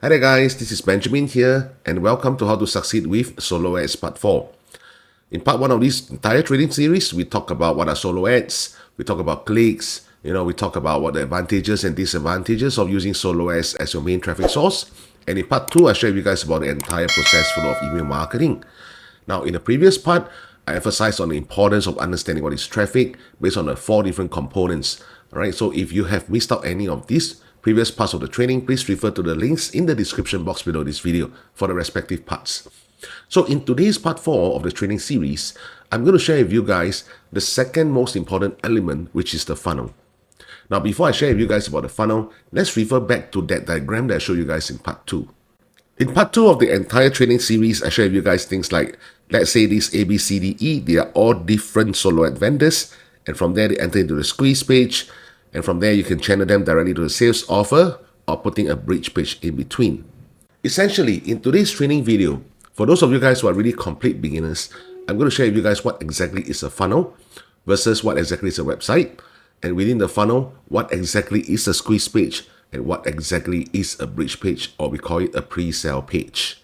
Hi there guys, this is Benjamin here and welcome to How to Succeed with Solo Ads Part 4. In Part 1 of this entire training series, we talk about what are solo ads, we talk about clicks, we talk about what the advantages and disadvantages of using solo ads as your main traffic source. And in Part 2, I share with you guys about the entire process flow of email marketing. Now, in the previous part, I emphasized on the importance of understanding what is traffic based on the 4 different components. Alright, so if you have missed out any of these previous parts of the training, please refer to the links in the description box below this video for the respective parts. So in today's part 4 of the training series, I'm going to share with you guys the second most important element, which is the funnel. Now, before I share with you guys about the funnel, let's refer back to that diagram that I showed you guys in part 2. In part 2 of the entire training series, I share with you guys things like, let's say these A, B, C, D, E, they are all different solo ad vendors, and from there they enter into the squeeze page, and from there you can channel them directly to the sales offer or putting a bridge page in between. Essentially, in today's training video, for those of you guys who are really complete beginners, I'm going to share with you guys what exactly is a funnel versus what exactly is a website, and within the funnel, what exactly is a squeeze page and what exactly is a bridge page, or we call it a pre-sale page.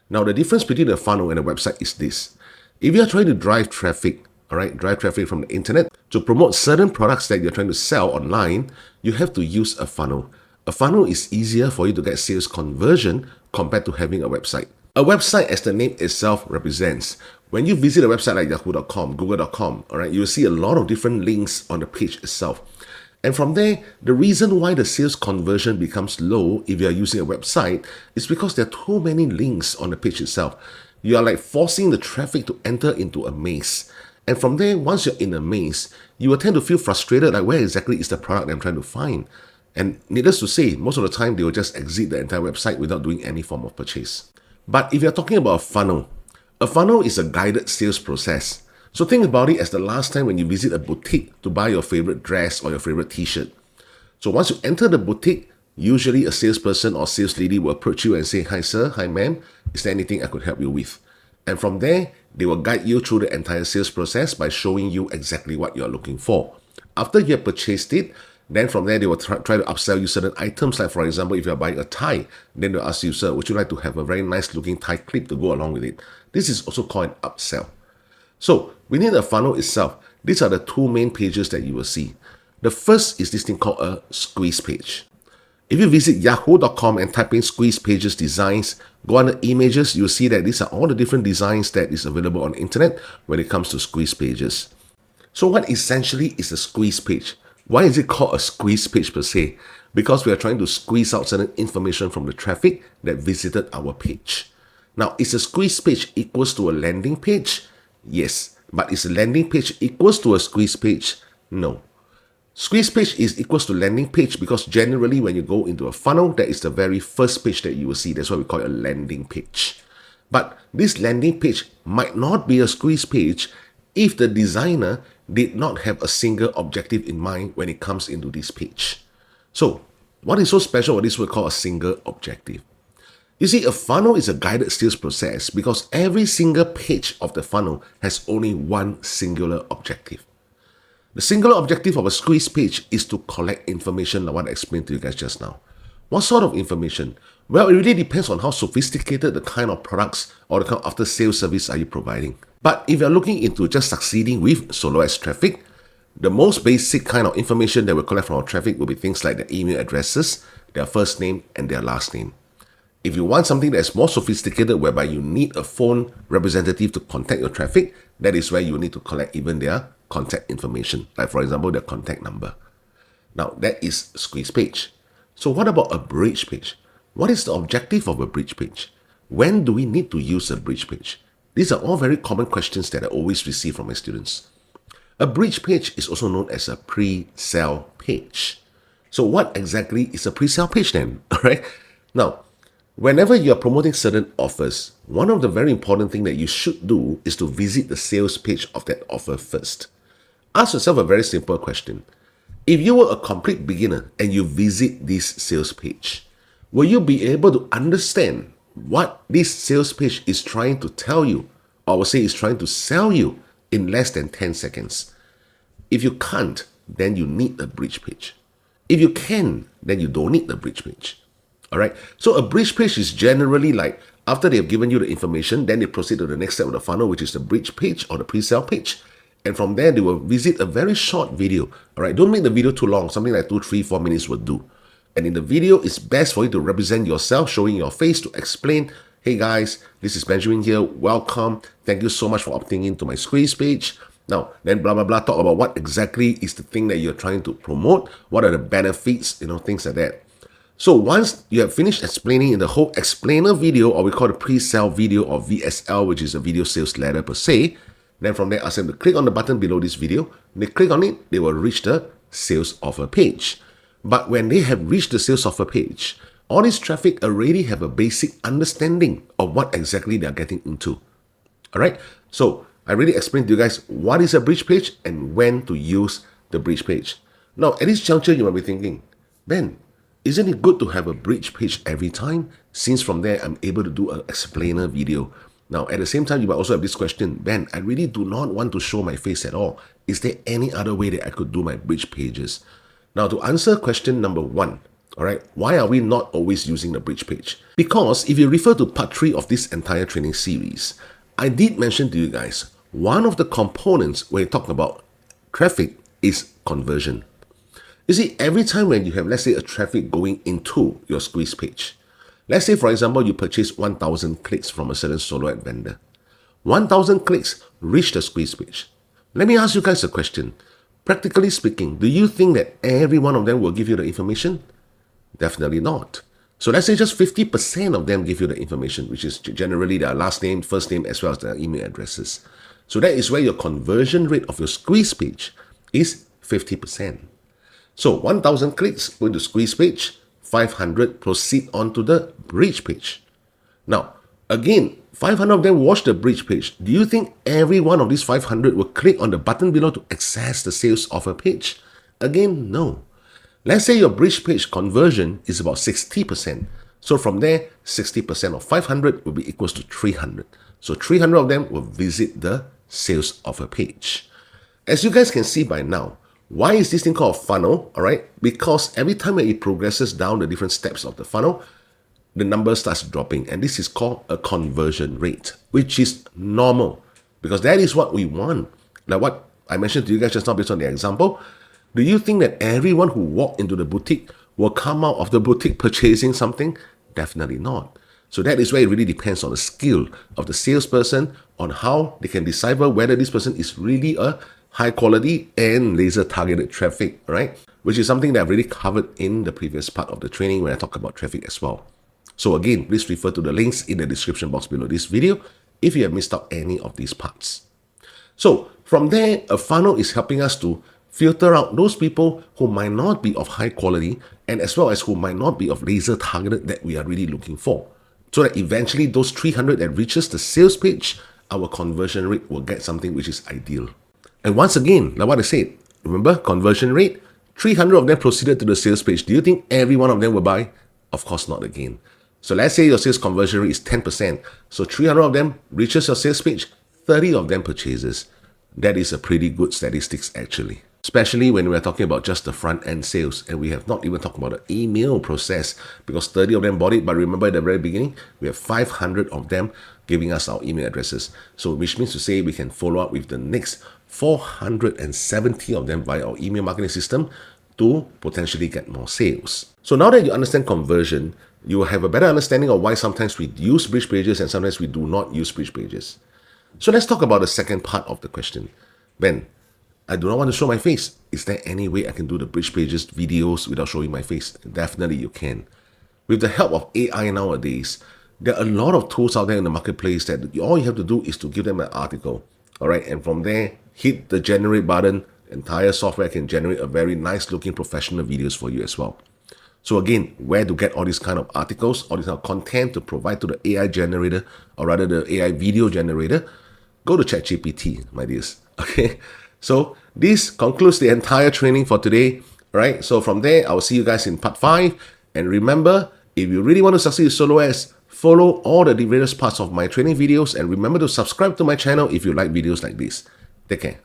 Now, the difference between a funnel and a website is this. If you're trying to drive traffic, drive traffic from the internet to promote certain products that you're trying to sell online, you have to use a funnel. A funnel is easier for you to get sales conversion compared to having a website. A website, as the name itself represents, when you visit a website like yahoo.com, google.com, you'll see a lot of different links on the page itself. And from there, the reason why the sales conversion becomes low if you're using a website is because there are too many links on the page itself. You are like forcing the traffic to enter into a maze. And from there, once you're in a maze, you will tend to feel frustrated, like where exactly is the product that I'm trying to find? And needless to say, most of the time, they will just exit the entire website without doing any form of purchase. But if you're talking about a funnel is a guided sales process. So think about it as the last time when you visit a boutique to buy your favorite dress or your favorite t-shirt. So once you enter the boutique, usually a salesperson or sales lady will approach you and say, "Hi sir, hi ma'am, is there anything I could help you with?" And from there, they will guide you through the entire sales process by showing you exactly what you're looking for. After you have purchased it, then from there, they will try to upsell you certain items. Like for example, if you're buying a tie, then they'll ask you, "Sir, would you like to have a very nice looking tie clip to go along with it?" This is also called an upsell. So within the funnel itself, these are the two main pages that you will see. The first is this thing called a squeeze page. If you visit yahoo.com and type in squeeze pages designs, go under images, you'll see that these are all the different designs that is available on the internet when it comes to squeeze pages. So what essentially is a squeeze page? Why is it called a squeeze page per se? Because we are trying to squeeze out certain information from the traffic that visited our page. Now, is a squeeze page equals to a landing page? Yes. But is a landing page equals to a squeeze page? No. Squeeze page is equals to landing page because generally when you go into a funnel, that is the very first page that you will see. That's why we call it a landing page. But this landing page might not be a squeeze page if the designer did not have a single objective in mind when it comes into this page. So, what is so special about this we call a single objective? You see, a funnel is a guided sales process because every single page of the funnel has only one singular objective. The singular objective of a squeeze page is to collect information like what I explained to you guys just now. What sort of information? Well, it really depends on how sophisticated the kind of products or the kind of after-sales service are you providing. But if you're looking into just succeeding with solo ads traffic, the most basic kind of information that we collect from our traffic will be things like their email addresses, their first name, and their last name. If you want something that's more sophisticated whereby you need a phone representative to contact your traffic, that is where you need to collect even their contact information, like for example, their contact number. Now, that is squeeze page. So what about a bridge page? What is the objective of a bridge page? When do we need to use a bridge page? These are all very common questions that I always receive from my students. A bridge page is also known as a pre-sale page. So what exactly is a pre-sale page then? All right. Now, whenever you are promoting certain offers, one of the very important things that you should do is to visit the sales page of that offer first. Ask yourself a very simple question. If you were a complete beginner and you visit this sales page, will you be able to understand what this sales page is trying to tell you, or I would say is trying to sell you in less than 10 seconds? If you can't, then you need a bridge page. If you can, then you don't need the bridge page. All right. So a bridge page is generally like after they have given you the information, then they proceed to the next step of the funnel, which is the bridge page or the pre-sale page. And from there, they will visit a very short video. All right. Don't make the video too long. Something like 2, 3, 4 minutes will do. And in the video, it's best for you to represent yourself, showing your face to explain, hey guys, this is Benjamin here. Welcome. Thank you so much for opting into my squeeze page. Now, then blah, blah, blah, talk about what exactly is the thing that you're trying to promote. What are the benefits, things like that. So once you have finished explaining in the whole explainer video, or we call it pre-sale video or VSL, which is a video sales letter per se, then from there, ask them to click on the button below this video. When they click on it, they will reach the sales offer page. But when they have reached the sales offer page, all this traffic already have a basic understanding of what exactly they are getting into. All right. So I already explained to you guys what is a bridge page and when to use the bridge page. Now, at this juncture, you might be thinking, Ben, isn't it good to have a bridge page every time? Since from there, I'm able to do an explainer video. Now, at the same time, you might also have this question, Ben, I really do not want to show my face at all. Is there any other way that I could do my bridge pages? Now, to answer question number 1, all right, why are we not always using the bridge page? Because if you refer to part 3 of this entire training series, I did mention to you guys, one of the components when you talk about traffic is conversion. You see, every time when you have, let's say, a traffic going into your squeeze page, let's say, for example, you purchase 1,000 clicks from a certain solo ad vendor. 1,000 clicks reach the squeeze page. Let me ask you guys a question. Practically speaking, do you think that every one of them will give you the information? Definitely not. So let's say just 50% of them give you the information, which is generally their last name, first name, as well as their email addresses. So that is where your conversion rate of your squeeze page is 50%. So 1,000 clicks go into squeeze page, 500 proceed onto the bridge page. Now, again, 500 of them watch the bridge page. Do you think every one of these 500 will click on the button below to access the sales offer page? Again, no. Let's say your bridge page conversion is about 60%. So from there, 60% of 500 will be equals to 300. So 300 of them will visit the sales offer page. As you guys can see by now, why is this thing called a funnel? All right, because every time it progresses down the different steps of the funnel, the number starts dropping, and this is called a conversion rate, which is normal because that is what we want. Like what I mentioned to you guys just now based on the example, do you think that everyone who walked into the boutique will come out of the boutique purchasing something? Definitely not. So that is where it really depends on the skill of the salesperson, on how they can decipher whether this person is really a high quality and laser targeted traffic, right? Which is something that I've already covered in the previous part of the training when I talk about traffic as well. So again, please refer to the links in the description box below this video if you have missed out any of these parts. So from there, a funnel is helping us to filter out those people who might not be of high quality and as well as who might not be of laser targeted that we are really looking for. So that eventually those 300 that reaches the sales page, our conversion rate will get something which is ideal. And once again, like what I said, remember conversion rate, 300 of them proceeded to the sales page. Do you think every one of them will buy? Of course not again. So let's say your sales conversion rate is 10%. So 300 of them reaches your sales page, 30 of them purchases. That is a pretty good statistics actually. Especially when we're talking about just the front end sales and we have not even talked about the email process because 30 of them bought it. But remember at the very beginning, we have 500 of them giving us our email addresses. So which means to say we can follow up with the next 470 of them via our email marketing system to potentially get more sales. So now that you understand conversion, you will have a better understanding of why sometimes we use bridge pages and sometimes we do not use bridge pages. So let's talk about the second part of the question. Ben, I do not want to show my face. Is there any way I can do the bridge pages videos without showing my face? Definitely you can. With the help of AI nowadays, there are a lot of tools out there in the marketplace that all you have to do is to give them an article. All right, and from there, hit the generate button. Entire software can generate a very nice looking professional videos for you as well. So again, where to get all these kind of articles, all this kind of content to provide to the AI generator, or rather the AI video generator, go to ChatGPT, my dears. Okay, so this concludes the entire training for today. All right, so from there, I will see you guys in part 5. And remember, if you really want to succeed with solo ads, follow all the various parts of my training videos and remember to subscribe to my channel if you like videos like this. Take care.